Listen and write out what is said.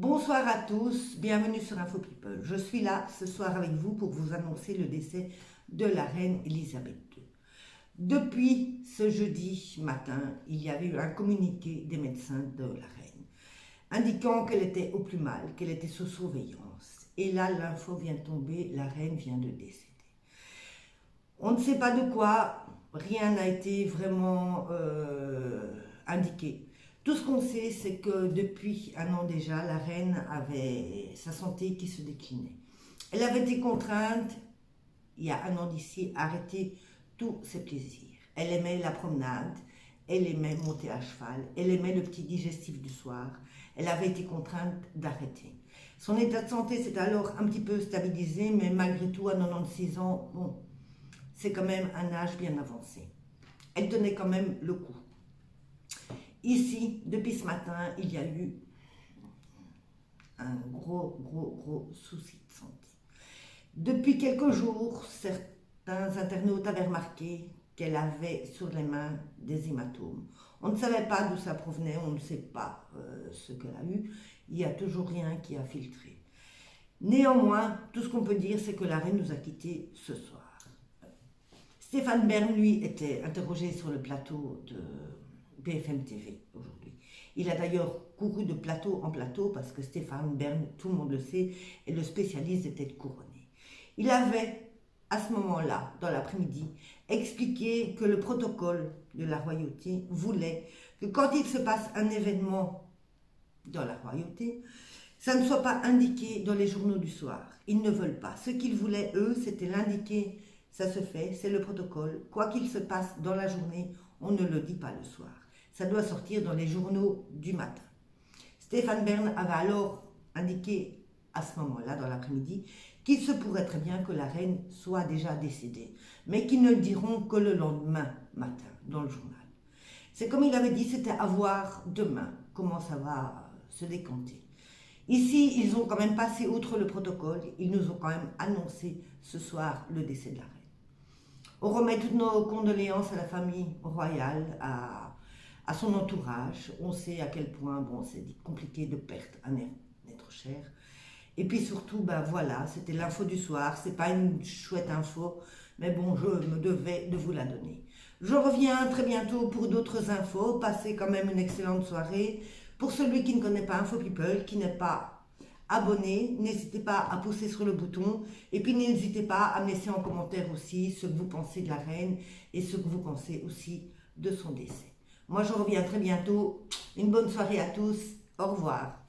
Bonsoir à tous, bienvenue sur Info People. Je suis là ce soir avec vous pour vous annoncer le décès de la reine Elisabeth II. Depuis ce jeudi matin, il y avait eu un communiqué des médecins de la reine, indiquant qu'elle était au plus mal, qu'elle était sous surveillance. Et là, l'info vient de tomber, la reine vient de décéder. On ne sait pas de quoi, rien n'a été vraiment indiqué. Tout ce qu'on sait, c'est que depuis un an déjà, la reine avait sa santé qui se déclinait. Elle avait été contrainte, il y a un an d'ici, à arrêter tous ses plaisirs. Elle aimait la promenade, elle aimait monter à cheval, elle aimait le petit digestif du soir. Elle avait été contrainte d'arrêter. Son état de santé s'est alors un petit peu stabilisé, mais malgré tout, à 96 ans, bon, c'est quand même un âge bien avancé. Elle tenait quand même le coup. Ici, depuis ce matin, il y a eu un gros souci de santé. Depuis quelques jours, certains internautes avaient remarqué qu'elle avait sur les mains des hématomes. On ne savait pas d'où ça provenait, on ne sait pas ce qu'elle a eu. Il n'y a toujours rien qui a filtré. Néanmoins, tout ce qu'on peut dire, c'est que la reine nous a quittés ce soir. Stéphane Bern, lui, était interrogé sur le plateau de BFM TV aujourd'hui. Il a d'ailleurs couru de plateau en plateau parce que Stéphane Bern, tout le monde le sait, est le spécialiste des têtes couronnées. Il avait, à ce moment-là, dans l'après-midi, expliqué que le protocole de la royauté voulait que quand il se passe un événement dans la royauté, ça ne soit pas indiqué dans les journaux du soir. Ils ne veulent pas. Ce qu'ils voulaient, eux, c'était l'indiquer. Ça se fait, c'est le protocole. Quoi qu'il se passe dans la journée, on ne le dit pas le soir. Ça doit sortir dans les journaux du matin. Stéphane Bern avait alors indiqué à ce moment-là, dans l'après-midi, qu'il se pourrait très bien que la reine soit déjà décédée, mais qu'ils ne le diront que le lendemain matin, dans le journal. C'est comme il avait dit, c'était à voir demain comment ça va se décanter. Ici, ils ont quand même passé outre le protocole, ils nous ont quand même annoncé ce soir le décès de la reine. On remet toutes nos condoléances à la famille royale, à son entourage. On sait à quel point bon, c'est compliqué de perdre un être cher. Et puis surtout, ben voilà, c'était l'info du soir. C'est pas une chouette info, mais bon, je me devais de vous la donner. Je reviens très bientôt pour d'autres infos. Passez quand même une excellente soirée. Pour celui qui ne connaît pas Info People, qui n'est pas abonné, n'hésitez pas à pousser sur le bouton et puis n'hésitez pas à me laisser en commentaire aussi ce que vous pensez de la reine et ce que vous pensez aussi de son décès. Moi je reviens très bientôt, une bonne soirée à tous, au revoir.